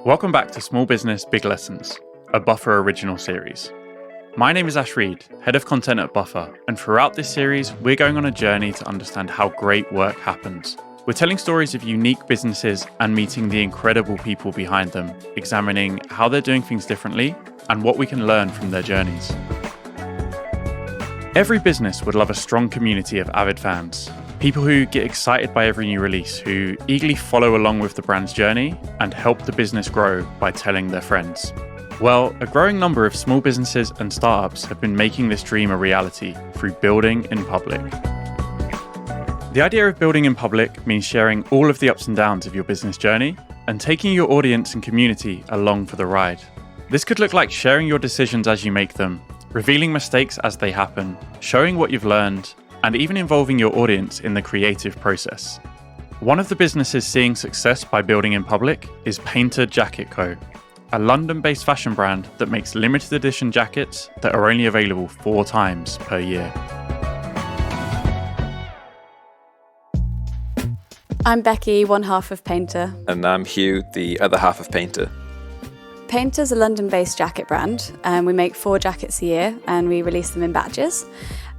Welcome back to Small Business Big Lessons, a Buffer original series. My name is Ash Reed, Head of Content at Buffer, and throughout this series, we're going on a journey to understand how great work happens. We're telling stories of unique businesses and meeting the incredible people behind them, examining how they're doing things differently and what we can learn from their journeys. Every business would love a strong community of avid fans. People who get excited by every new release, who eagerly follow along with the brand's journey and help the business grow by telling their friends. Well, a growing number of small businesses and startups have been making this dream a reality through building in public. The idea of building in public means sharing all of the ups and downs of your business journey and taking your audience and community along for the ride. This could look like sharing your decisions as you make them, revealing mistakes as they happen, showing what you've learned, and even involving your audience in the creative process. One of the businesses seeing success by building in public is Painter Jacket Co., a London-based fashion brand that makes limited edition jackets that are only available 4 times per year. I'm Becky, one half of Painter. And I'm Hugh, the other half of Painter. Painter's a London-based jacket brand, and we make 4 jackets a year and we release them in batches.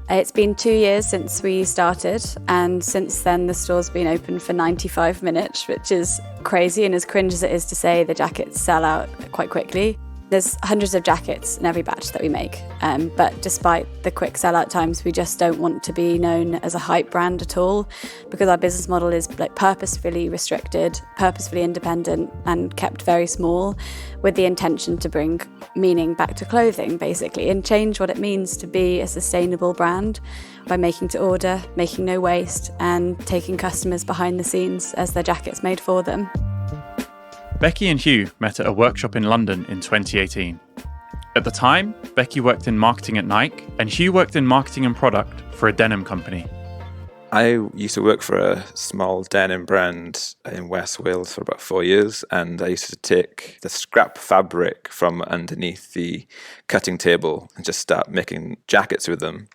It's been 2 years since we started, and since then the store's been open for 95 minutes, which is crazy, and as cringe as it is to say, the jackets sell out quite quickly. There's hundreds of jackets in every batch that we make, but despite the quick sellout times, we just don't want to be known as a hype brand at all, because our business model is purposefully restricted, purposefully independent, and kept very small, with the intention to bring meaning back to clothing, basically, and change what it means to be a sustainable brand by making to order, making no waste, and taking customers behind the scenes as their jackets made for them. Becky and Hugh met at a workshop in London in 2018. At the time, Becky worked in marketing at Nike, and Hugh worked in marketing and product for a denim company. I used to work for a small denim brand in West Wales for about 4 years, and I used to take the scrap fabric from underneath the cutting table and just start making jackets with them.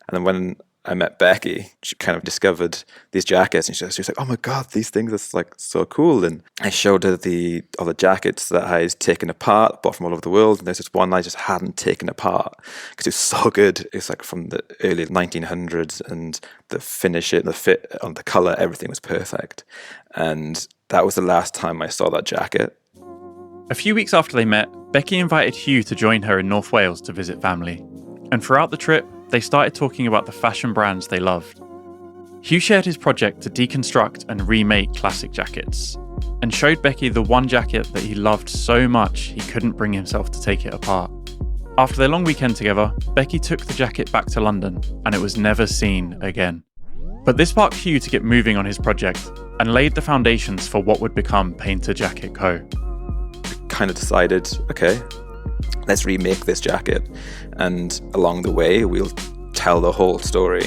And then when I met Becky, she kind of discovered these jackets, and she was like, "Oh my god, these things are so cool!" And I showed her all the jackets that I had taken apart, bought from all over the world, and there's this one I just hadn't taken apart because it was so good. It's like from the early 1900s, and the finish, the fit, on the color, everything was perfect. And that was the last time I saw that jacket. A few weeks after they met, Becky invited Hugh to join her in North Wales to visit family. And throughout the trip, they started talking about the fashion brands they loved. Hugh shared his project to deconstruct and remake classic jackets, and showed Becky the one jacket that he loved so much he couldn't bring himself to take it apart. After their long weekend together, Becky took the jacket back to London, and it was never seen again. But this sparked Hugh to get moving on his project, and laid the foundations for what would become Painter Jacket Co. Kind of decided, okay, let's remake this jacket, and along the way we'll tell the whole story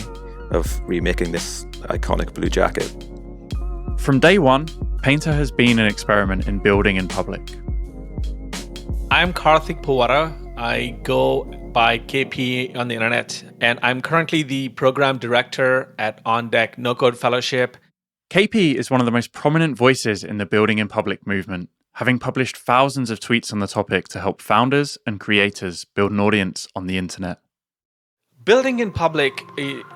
of remaking this iconic blue jacket. From day one, Painter has been an experiment in building in public. I'm Karthik Powara. I go by KP on the internet, and I'm currently the program director at On Deck No Code Fellowship. KP is one of the most prominent voices in the building in public movement, having published thousands of tweets on the topic to help founders and creators build an audience on the internet. Building in public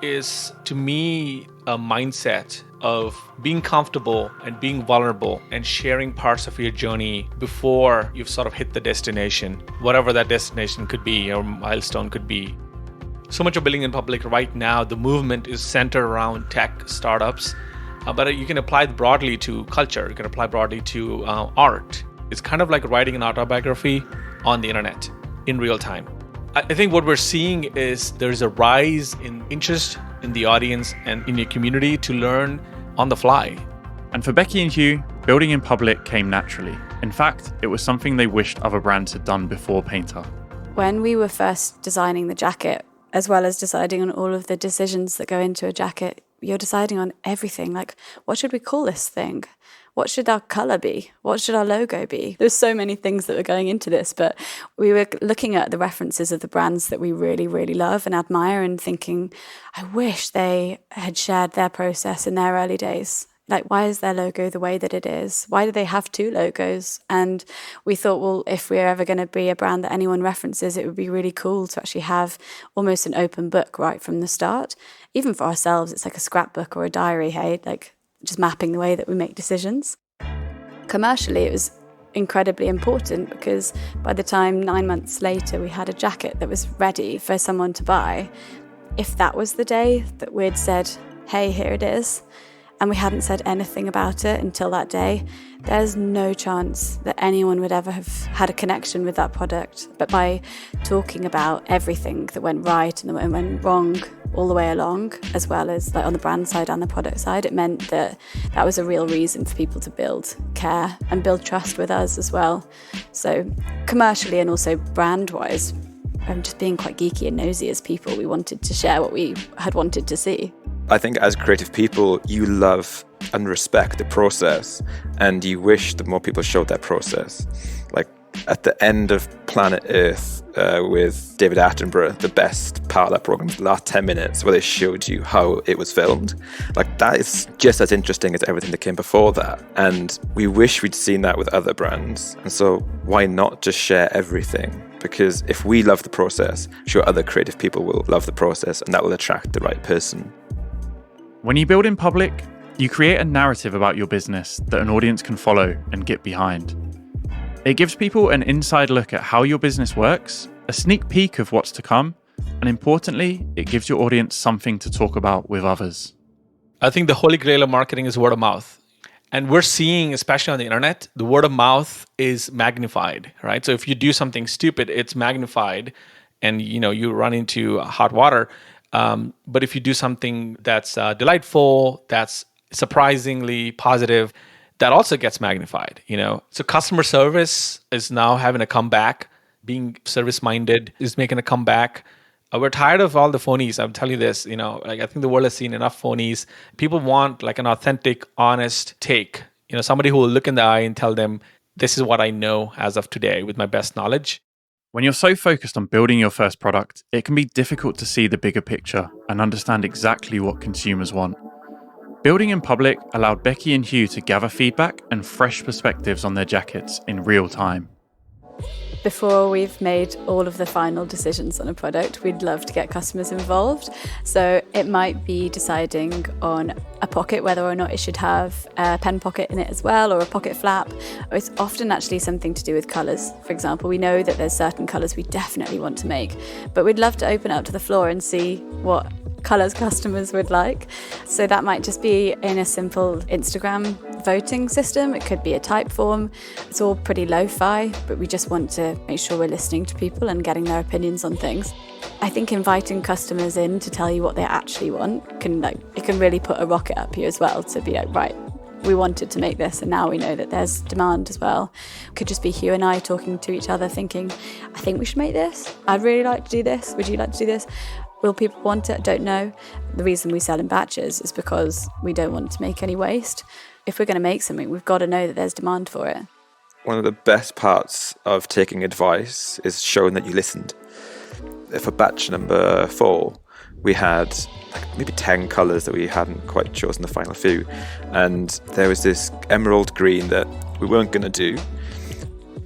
is, to me, a mindset of being comfortable and being vulnerable and sharing parts of your journey before you've sort of hit the destination, whatever that destination could be or milestone could be. So much of building in public right now, the movement is centered around tech startups, but you can apply it broadly to culture, you can apply broadly to art. It's kind of like writing an autobiography on the internet in real time. I think what we're seeing is there's a rise in interest in the audience and in your community to learn on the fly. And for Becky and Hugh, building in public came naturally. In fact, it was something they wished other brands had done before Painter. When we were first designing the jacket, as well as deciding on all of the decisions that go into a jacket, you're deciding on everything. Like, what should we call this thing? What should our colour be? What should our logo be? There's so many things that were going into this, but we were looking at the references of the brands that we really, really love and admire and thinking, I wish they had shared their process in their early days. Like, why is their logo the way that it is? Why do they have 2 logos? And we thought, well, if we're ever going to be a brand that anyone references, it would be really cool to actually have almost an open book right from the start. Even for ourselves, it's like a scrapbook or a diary, hey, like just mapping the way that we make decisions. Commercially, it was incredibly important because by the time 9 months later we had a jacket that was ready for someone to buy, if that was the day that we'd said, hey, here it is, and we hadn't said anything about it until that day, there's no chance that anyone would ever have had a connection with that product. But by talking about everything that went right and that went wrong all the way along, as well as like on the brand side and the product side, it meant that that was a real reason for people to build care and build trust with us as well. So commercially and also brand-wise, just being quite geeky and nosy as people, we wanted to share what we had wanted to see. I think as creative people, you love and respect the process, and you wish that more people showed that process. Like at the end of Planet Earth with David Attenborough, the best part of that program was the last 10 minutes where they showed you how it was filmed. Like that is just as interesting as everything that came before that. And we wish we'd seen that with other brands. And so why not just share everything? Because if we love the process, sure, other creative people will love the process, and that will attract the right person. When you build in public, you create a narrative about your business that an audience can follow and get behind. It gives people an inside look at how your business works, a sneak peek of what's to come, and importantly, it gives your audience something to talk about with others. I think the holy grail of marketing is word of mouth. And we're seeing, especially on the internet, the word of mouth is magnified, right? So if you do something stupid, it's magnified and you run into hot water. But if you do something that's delightful, that's surprisingly positive, that also gets magnified, So customer service is now having a comeback. Being service-minded is making a comeback. We're tired of all the phonies. I'll tell you this, I think the world has seen enough phonies. People want like an authentic, honest take. Somebody who will look in the eye and tell them, this is what I know as of today with my best knowledge. When you're so focused on building your first product, it can be difficult to see the bigger picture and understand exactly what consumers want. Building in public allowed Becky and Hugh to gather feedback and fresh perspectives on their jackets in real time. Before we've made all of the final decisions on a product, we'd love to get customers involved. So it might be deciding on a pocket, whether or not it should have a pen pocket in it as well, or a pocket flap. Or it's often actually something to do with colours. For example, we know that there's certain colours we definitely want to make, but we'd love to open up to the floor and see what colours customers would like. So that might just be in a simple Instagram voting system. It could be a type form. It's all pretty lo-fi, but we just want to make sure we're listening to people and getting their opinions on things. I think inviting customers in to tell you what they actually want can really put a rocket up you as well, to be like, right, we wanted to make this and now we know that there's demand as well. It could just be Hugh and I talking to each other thinking, I think we should make this. I'd really like to do this. Would you like to do this? Will people want it? I don't know. The reason we sell in batches is because we don't want to make any waste. If we're going to make something, we've got to know that there's demand for it. One of the best parts of taking advice is showing that you listened. For batch number 4, we had maybe 10 colours that we hadn't quite chosen the final few. And there was this emerald green that we weren't going to do.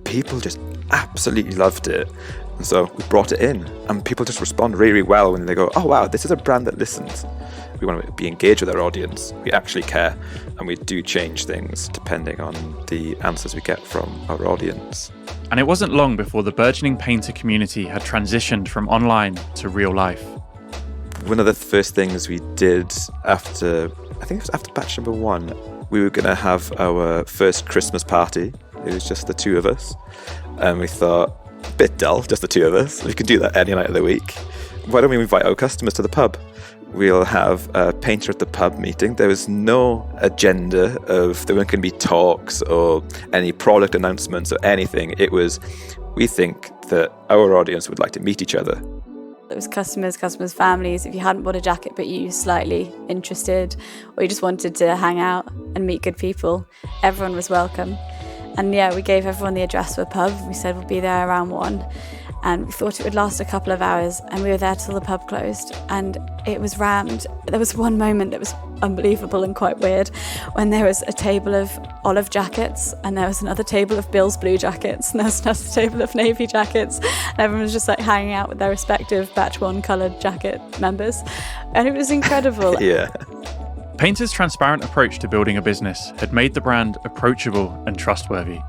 People just absolutely loved it. And so we brought it in, and people just respond really, really well when they go, oh wow, this is a brand that listens. We want to be engaged with our audience. We actually care, and we do change things depending on the answers we get from our audience. And it wasn't long before the burgeoning painter community had transitioned from online to real life. One of the first things we did after batch number 1, we were going to have our first Christmas party. It was just the 2 of us, and we thought, bit dull, just the 2 of us. We can do that any night of the week. Why don't we invite our customers to the pub? We'll have a painter at the pub meeting. There was no agenda of, there weren't going to be talks or any product announcements or anything. It was, we think that our audience would like to meet each other. It was customers, families. If you hadn't bought a jacket but you were slightly interested, or you just wanted to hang out and meet good people, everyone was welcome. And yeah, we gave everyone the address for a pub. We said we'll be there around 1. and we thought it would last a couple of hours, and we were there till the pub closed, and it was rammed. There was one moment that was unbelievable and quite weird, when there was a table of olive jackets, and there was another table of Bill's blue jackets, and there was another table of navy jackets, and everyone was just like hanging out with their respective batch 1 coloured jacket members, and it was incredible. Yeah. Painter's transparent approach to building a business had made the brand approachable and trustworthy.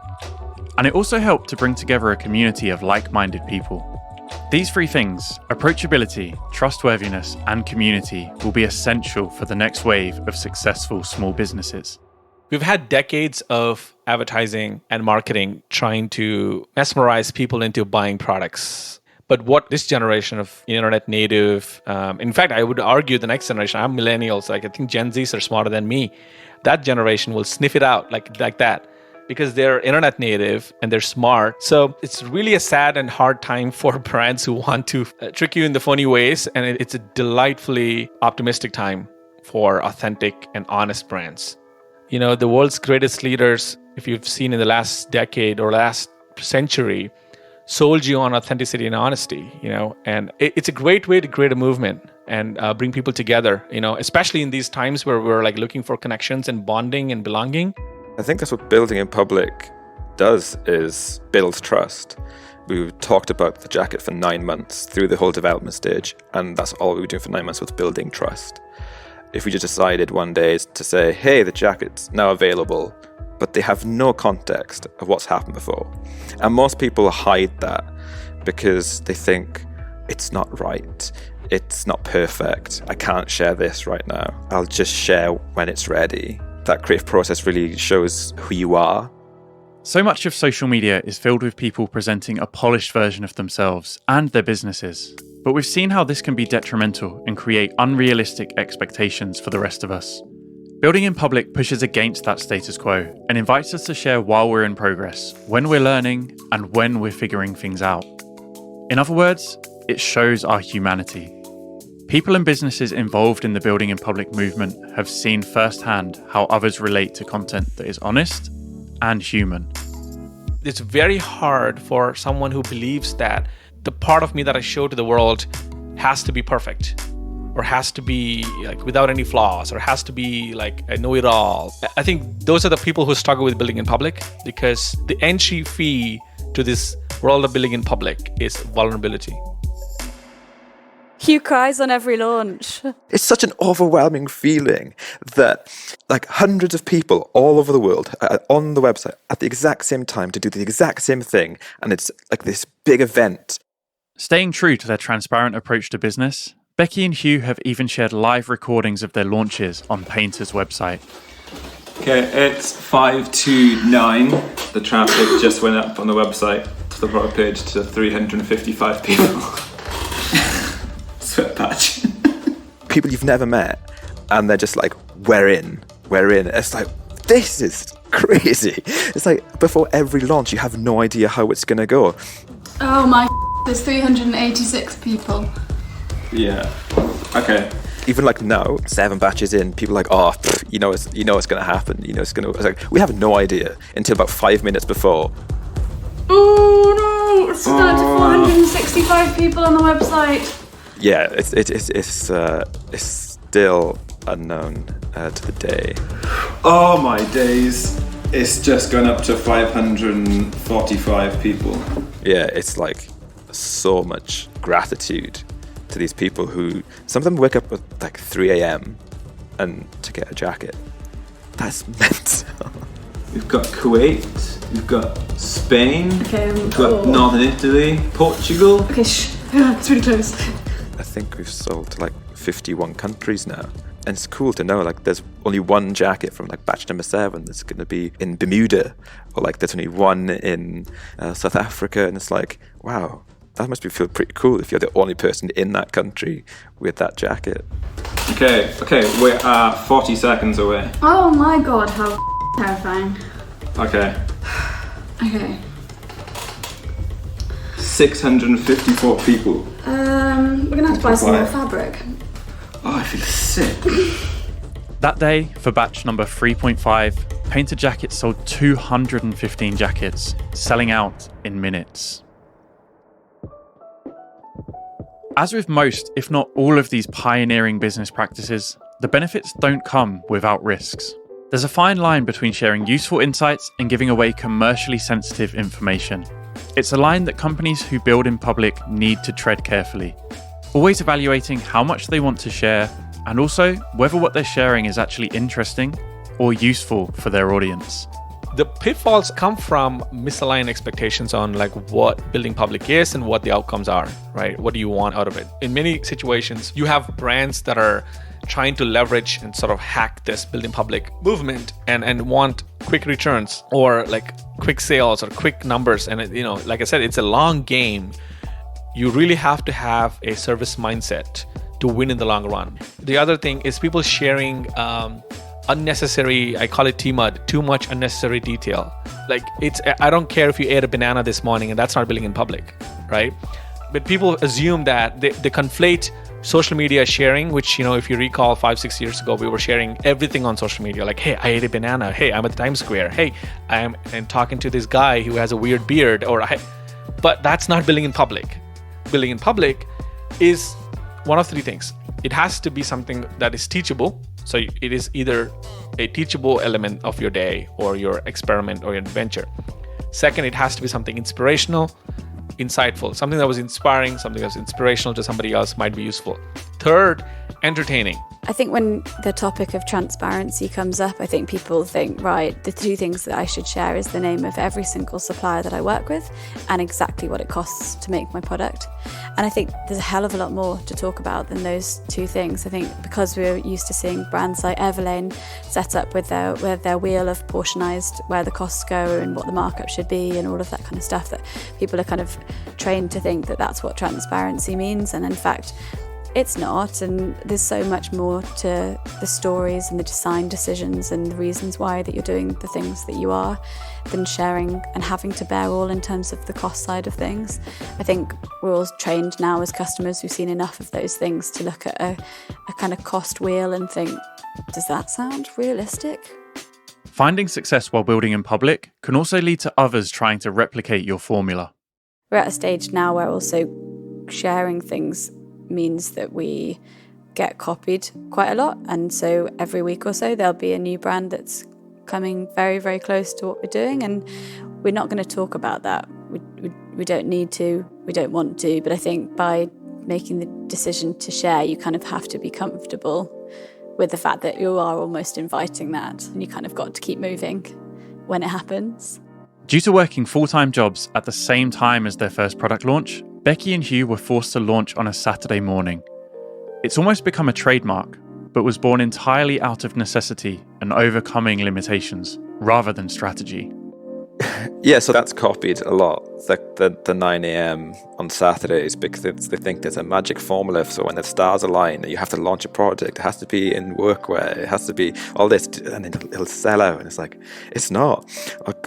And it also helped to bring together a community of like-minded people. These 3 things, approachability, trustworthiness, and community, will be essential for the next wave of successful small businesses. We've had decades of advertising and marketing trying to mesmerize people into buying products. But what this generation of internet native, in fact, I would argue the next generation, I'm millennials, like I think Gen Zs are smarter than me. That generation will sniff it out like that, because they're internet native and they're smart. So it's really a sad and hard time for brands who want to trick you in the funny ways. And it's a delightfully optimistic time for authentic and honest brands. You know, the world's greatest leaders, if you've seen in the last decade or last century, sold you on authenticity and honesty, you know, and it's a great way to create a movement and bring people together, you know, especially in these times where we're like looking for connections and bonding and belonging. I think that's what building in public does, is build trust. We talked about the jacket for 9 months through the whole development stage, and that's all we were doing for 9 months, was building trust. If we just decided one day to say, hey, the jacket's now available, but they have no context of what's happened before. And most people hide that because they think it's not right, it's not perfect, I can't share this right now, I'll just share when it's ready. That creative process really shows who you are. So much of social media is filled with people presenting a polished version of themselves and their businesses. But we've seen how this can be detrimental and create unrealistic expectations for the rest of us. Building in public pushes against that status quo and invites us to share while we're in progress, when we're learning, and when we're figuring things out. In other words, it shows our humanity. People and businesses involved in the Building in Public movement have seen firsthand how others relate to content that is honest and human. It's very hard for someone who believes that the part of me that I show to the world has to be perfect, or has to be like without any flaws, or has to be like I know it all. I think those are the people who struggle with building in public, because the entry fee to this world of building in public is vulnerability. Hugh cries on every launch. It's such an overwhelming feeling that like hundreds of people all over the world are on the website at the exact same time to do the exact same thing, and it's like this big event. Staying true to their transparent approach to business, Becky and Hugh have even shared live recordings of their launches on Painter's website. Okay, it's 5 to 9. The traffic just went up on the website to the product page to 355 people. Sweat patch. People you've never met, and they're just like, we're in. It's like, this is crazy. It's like, before every launch, you have no idea how it's going to go. Oh my, there's 386 people. Yeah. Okay. Even like now, 7 batches in, people are like, oh, you know it's going to happen. It's like, we have no idea until about 5 minutes before. Oh no, it's down to 465 people on the website. Yeah, it's still unknown to the day. Oh my days. It's just gone up to 545 people. Yeah, it's like so much gratitude to these people who, some of them wake up at like 3 a.m. and to get a jacket. That's mental. We've got Kuwait, we've got Spain, Okay, we've got Northern Italy, Portugal. Okay, shh. It's really close. I think we've sold to like 51 countries now. And it's cool to know like there's only one jacket from like batch number 7 that's going to be in Bermuda, or like there's only one in South Africa, and it's like, wow, that must feel pretty cool if you're the only person in that country with that jacket. Okay, we are 40 seconds away. Oh my god, how terrifying. Okay. Okay. 654 people. We're gonna have to buy some more fabric. Oh, I feel sick. That day, for batch number 3.5, Painter Jackets sold 215 jackets, selling out in minutes. As with most, if not all of these pioneering business practices, the benefits don't come without risks. There's a fine line between sharing useful insights and giving away commercially sensitive information. It's a line that companies who build in public need to tread carefully, always evaluating how much they want to share and also whether what they're sharing is actually interesting or useful for their audience. The pitfalls come from misaligned expectations on like what building public is and what the outcomes are, right? What do you want out of it? In many situations, you have brands that are trying to leverage and sort of hack this building public movement and want quick returns or like quick sales or quick numbers. And like I said, it's a long game. You really have to have a service mindset to win in the long run. The other thing is people sharing unnecessary, I call it TMUD, too much unnecessary detail. Like I don't care if you ate a banana this morning and that's not building in public, right? But people assume that they conflate social media sharing, which, if you recall 5-6 years ago, we were sharing everything on social media. Like, hey, I ate a banana. Hey, I'm at Times Square. Hey, I'm talking to this guy who has a weird beard. But that's not building in public. Building in public is one of three things. It has to be something that is teachable. So it is either a teachable element of your day or your experiment or your adventure. Second, it has to be something inspirational, insightful. Something that was inspiring, something that was inspirational to somebody else might be useful. Third, entertaining. I think when the topic of transparency comes up, I think people think, right, the two things that I should share is the name of every single supplier that I work with and exactly what it costs to make my product. And I think there's a hell of a lot more to talk about than those two things. I think because we're used to seeing brands like Everlane set up with their wheel of portionized where the costs go and what the markup should be and all of that kind of stuff, that people are kind of trained to think that that's what transparency means. And in fact, it's not, and there's so much more to the stories and the design decisions and the reasons why that you're doing the things that you are than sharing and having to bear all in terms of the cost side of things. I think we're all trained now as customers who've seen enough of those things to look at a kind of cost wheel and think, does that sound realistic? Finding success while building in public can also lead to others trying to replicate your formula. We're at a stage now where also sharing things means that we get copied quite a lot, and so every week or so there'll be a new brand that's coming very, very close to what we're doing, and we're not going to talk about that. We don't need to, we don't want to, but I think by making the decision to share, you kind of have to be comfortable with the fact that you are almost inviting that, and you kind of got to keep moving when it happens. Due to working full-time jobs at the same time as their first product launch, Becky and Hugh were forced to launch on a Saturday morning. It's almost become a trademark, but was born entirely out of necessity and overcoming limitations, rather than strategy. Yeah, so that's copied a lot, the 9 a.m. on Saturdays, because they think there's a magic formula. So when the stars align, you have to launch a product. It has to be in workwear. It has to be all this, and it'll sell out. And it's like, it's not.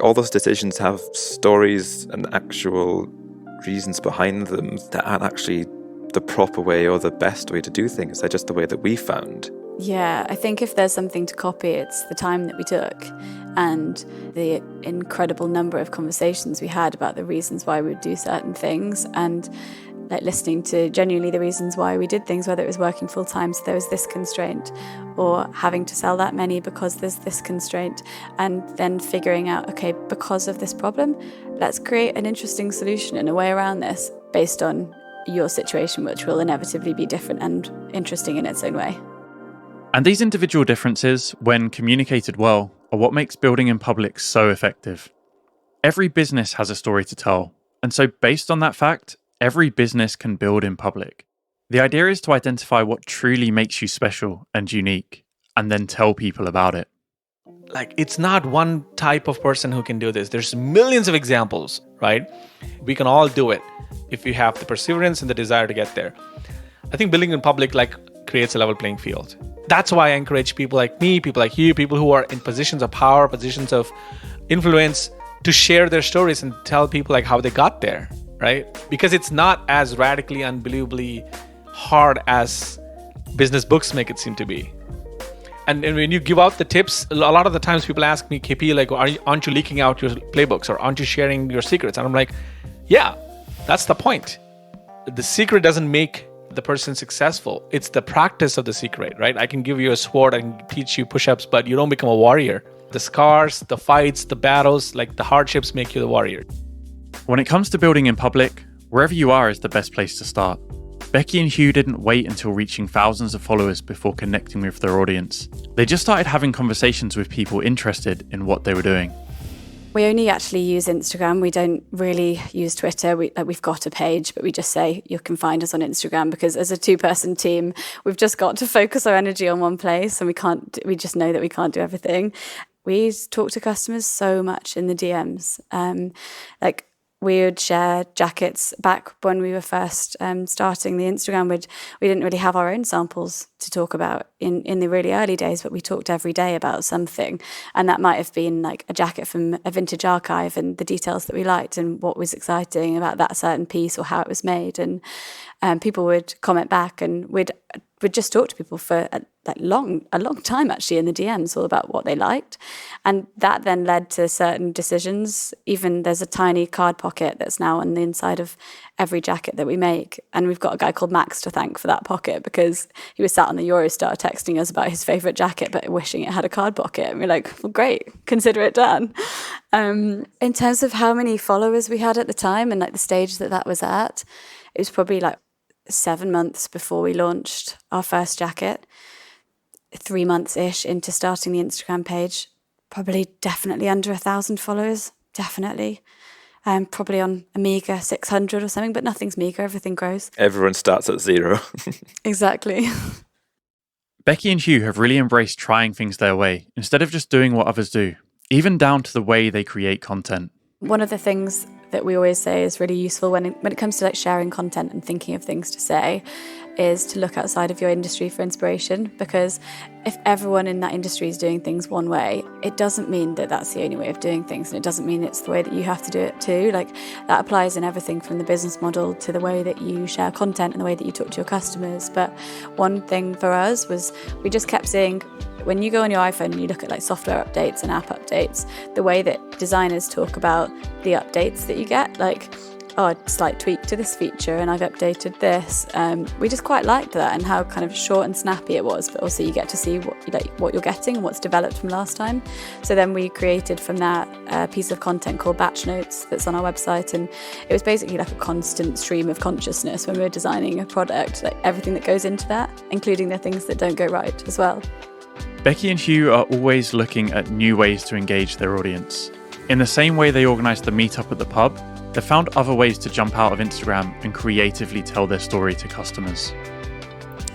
All those decisions have stories and actual reasons behind them that aren't actually the proper way or the best way to do things. They're just the way that we found. Yeah, I think if there's something to copy, it's the time that we took and the incredible number of conversations we had about the reasons why we would do certain things, and like listening to genuinely the reasons why we did things, whether it was working full time, so there was this constraint, or having to sell that many because there's this constraint, and then figuring out, okay, because of this problem, let's create an interesting solution and a way around this based on your situation, which will inevitably be different and interesting in its own way. And these individual differences, when communicated well, are what makes building in public so effective. Every business has a story to tell, and so based on that fact, every business can build in public. The idea is to identify what truly makes you special and unique, and then tell people about it. Like, it's not one type of person who can do this. There's millions of examples, right? We can all do it if you have the perseverance and the desire to get there. I think building in public creates a level playing field. That's why I encourage people like me, people like you, people who are in positions of power, positions of influence, to share their stories and tell people how they got there, right? Because it's not as radically, unbelievably hard as business books make it seem to be. And when you give out the tips, a lot of the times people ask me, KP, aren't you leaking out your playbooks, or aren't you sharing your secrets? And I'm like, yeah, that's the point. The secret doesn't make the person's successful. It's the practice of the secret, right? I can give you a sword, I can teach you push-ups, but you don't become a warrior. The scars, the fights, the battles, like the hardships make you the warrior. When it comes to building in public, wherever you are is the best place to start. Becky and Hugh didn't wait until reaching thousands of followers before connecting with their audience. They just started having conversations with people interested in what they were doing. We only actually use Instagram. We don't really use Twitter. We've got a page, but we just say you can find us on Instagram, because as a 2-person team, we've just got to focus our energy on one place, and we just know that we can't do everything. We talk to customers so much in the DMs. We would share jackets back when we were first starting the Instagram. We didn't really have our own samples to talk about in the really early days, but we talked every day about something. And that might have been like a jacket from a vintage archive and the details that we liked and what was exciting about that certain piece or how it was made. And people would comment back, and we'd just talk to people for a long time actually in the DMs, all about what they liked. And that then led to certain decisions. Even there's a tiny card pocket that's now on the inside of every jacket that we make. And we've got a guy called Max to thank for that pocket, because he was sat on the Eurostar texting us about his favourite jacket, but wishing it had a card pocket. And we're like, well, great, consider it done. In terms of how many followers we had at the time and like the stage that was at, it was probably like 7 months before we launched our first jacket. 3 months-ish into starting the Instagram page, definitely under 1,000 followers, definitely. Probably on a meager 600 or something, but nothing's meager, everything grows. Everyone starts at 0. Exactly. Becky and Hugh have really embraced trying things their way, instead of just doing what others do, even down to the way they create content. One of the things that we always say is really useful when it comes to like sharing content and thinking of things to say is to look outside of your industry for inspiration, because if everyone in that industry is doing things one way, it doesn't mean that that's the only way of doing things, and it doesn't mean it's the way that you have to do it too. Like that applies in everything from the business model to the way that you share content and the way that you talk to your customers. But one thing for us was we just kept seeing, when you go on your iPhone and you look at like software updates and app updates, the way that designers talk about the updates that you get, like, oh, slight tweak to this feature and I've updated this. We just quite liked that, and how kind of short and snappy it was, but also you get to see what you're getting and what's developed from last time. So then we created from that a piece of content called Batch Notes that's on our website, and it was basically like a constant stream of consciousness when we were designing a product, like everything that goes into that, including the things that don't go right as well. Becky and Hugh are always looking at new ways to engage their audience. In the same way they organised the meetup at the pub, they found other ways to jump out of Instagram and creatively tell their story to customers.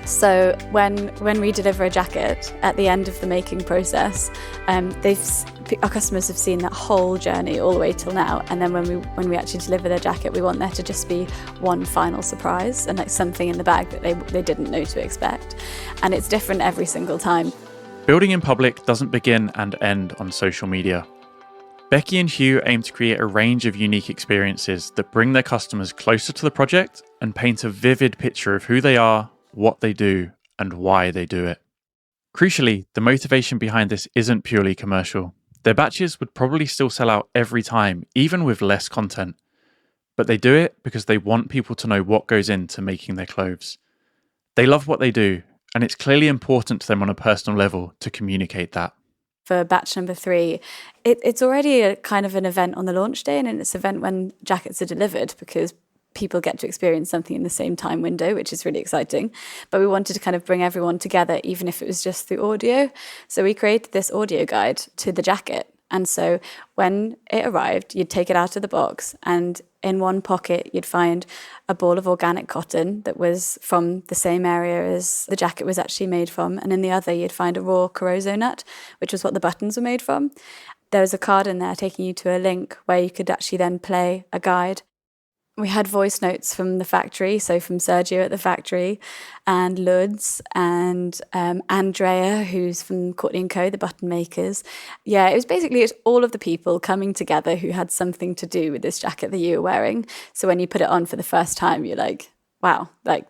So when we deliver a jacket at the end of the making process, our customers have seen that whole journey all the way till now. And then when we actually deliver their jacket, we want there to just be one final surprise and like something in the bag that they didn't know to expect. And it's different every single time. Building in public doesn't begin and end on social media. Becky and Hugh aim to create a range of unique experiences that bring their customers closer to the project and paint a vivid picture of who they are, what they do, and why they do it. Crucially, the motivation behind this isn't purely commercial. Their batches would probably still sell out every time, even with less content. But they do it because they want people to know what goes into making their clothes. They love what they do, and it's clearly important to them on a personal level to communicate that. For batch number 3, it's already a kind of an event on the launch day, and it's an event when jackets are delivered, because people get to experience something in the same time window, which is really exciting. But we wanted to kind of bring everyone together, even if it was just through audio. So we created this audio guide to the jacket. And so when it arrived, you'd take it out of the box, and in one pocket, you'd find a ball of organic cotton that was from the same area as the jacket was actually made from. And in the other, you'd find a raw Corozo nut, which was what the buttons were made from. There was a card in there taking you to a link where you could actually then play a guide. We had voice notes from the factory, so from Sergio at the factory, and Lutz, and Andrea, who's from Courtney & Co., the button makers. Yeah, it was basically all of the people coming together who had something to do with this jacket that you were wearing. So when you put it on for the first time, you're like, wow, like,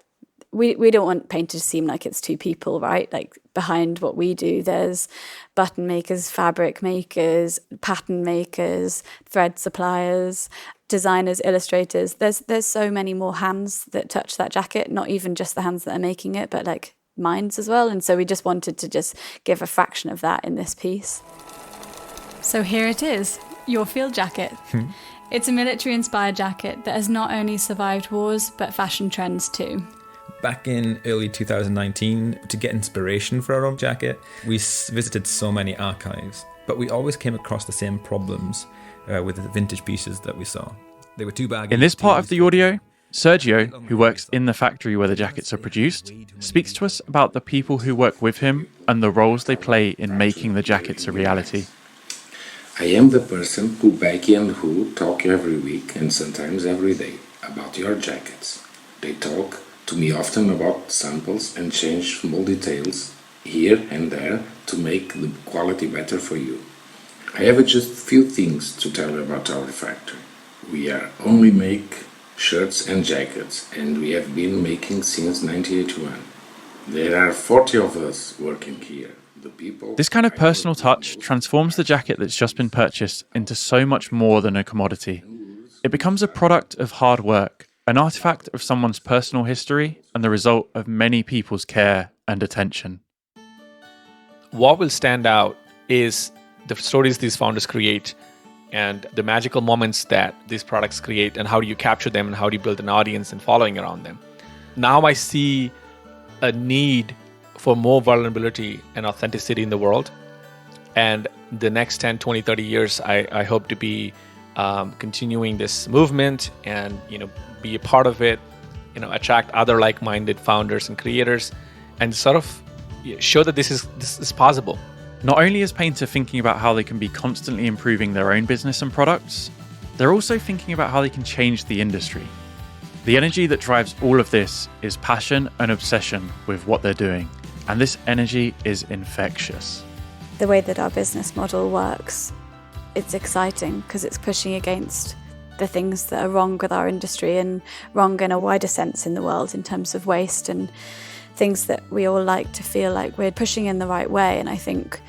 we don't want Painter to seem like it's two people, right? Like behind what we do, there's button makers, fabric makers, pattern makers, thread suppliers, designers, illustrators. There's so many more hands that touch that jacket, not even just the hands that are making it, but like minds as well. And so we just wanted to just give a fraction of that in this piece. So here it is, your field jacket. It's a military-inspired jacket that has not only survived wars, but fashion trends too. Back in early 2019, to get inspiration for our own jacket, we visited so many archives, but we always came across the same problems with the vintage pieces that we saw. They were too baggy. In this part of the audio, Sergio, who works in the factory where the jackets are produced, speaks to us about the people who work with him and the roles they play in making the jackets a reality. I am the person who, Becky and who talk every week and sometimes every day about your jackets. They talk to me often about samples and change small details here and there to make the quality better for you. I have just few things to tell you about our factory. We only make shirts and jackets, and we have been making since 1981. There are 40 of us working here. This kind of personal touch transforms the jacket that's just been purchased into so much more than a commodity. It becomes a product of hard work, an artifact of someone's personal history, and the result of many people's care and attention. What will stand out is the stories these founders create and the magical moments that these products create, and how do you capture them and how do you build an audience and following around them. Now I see a need for more vulnerability and authenticity in the world. And the next 10, 20, 30 years, I hope to be continuing this movement and, be a part of it, attract other like-minded founders and creators and sort of show that this is possible. Not only is Painter thinking about how they can be constantly improving their own business and products, they're also thinking about how they can change the industry. The energy that drives all of this is passion and obsession with what they're doing. And this energy is infectious. The way that our business model works, it's exciting because it's pushing against the things that are wrong with our industry and wrong in a wider sense in the world in terms of waste and things that we all like to feel like we're pushing in the right way. And I think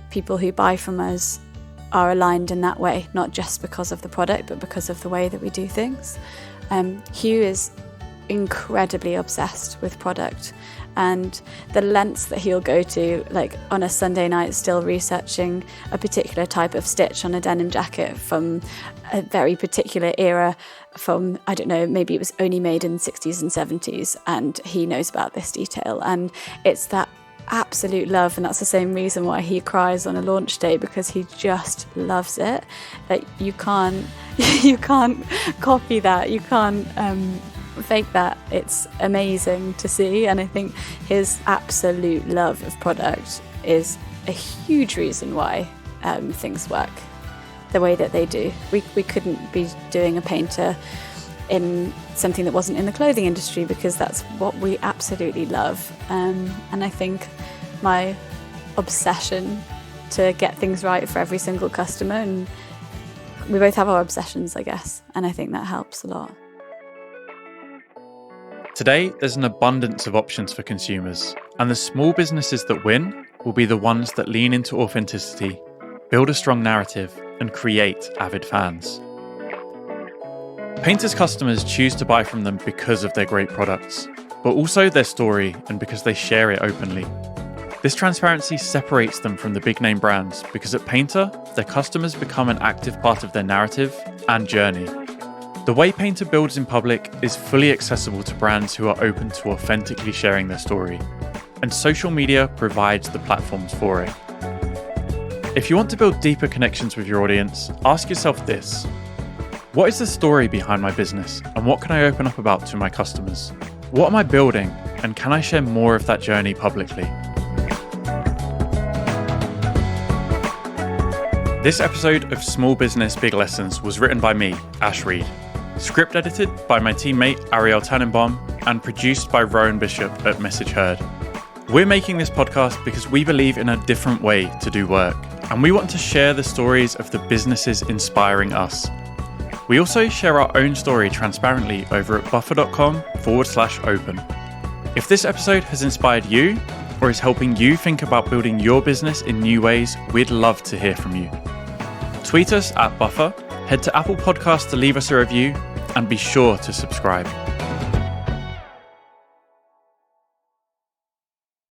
people who buy from us are aligned in that way, not just because of the product, but because of the way that we do things. Hugh is incredibly obsessed with product, and the lengths that he'll go to, like on a Sunday night, still researching a particular type of stitch on a denim jacket from a very particular era from, I don't know, maybe it was only made in the 60s and 70s, and he knows about this detail. And it's that absolute love, and that's the same reason why he cries on a launch day, because he just loves it. Like you can't copy that, you can't fake that. It's amazing to see, and I think his absolute love of product is a huge reason why things work the way that they do. We couldn't be doing a Painter in something that wasn't in the clothing industry, because that's what we absolutely love. And I think my obsession to get things right for every single customer, and we both have our obsessions, I guess, and I think that helps a lot. Today, there's an abundance of options for consumers, and the small businesses that win will be the ones that lean into authenticity, build a strong narrative, and create avid fans. Painter's customers choose to buy from them because of their great products, but also their story and because they share it openly. This transparency separates them from the big name brands, because at Painter, their customers become an active part of their narrative and journey. The way Painter builds in public is fully accessible to brands who are open to authentically sharing their story, and social media provides the platforms for it. If you want to build deeper connections with your audience, ask yourself this: what is the story behind my business, and what can I open up about to my customers? What am I building, and can I share more of that journey publicly? This episode of Small Business Big Lessons was written by me, Ash Reed, script edited by my teammate Ariel Tannenbaum, and produced by Rowan Bishop at Message Heard. We're making this podcast because we believe in a different way to do work, and we want to share the stories of the businesses inspiring us. We also share our own story transparently over at buffer.com/open. If this episode has inspired you or is helping you think about building your business in new ways, we'd love to hear from you. Tweet us at Buffer, Head to Apple Podcasts to leave us a review and be sure to subscribe.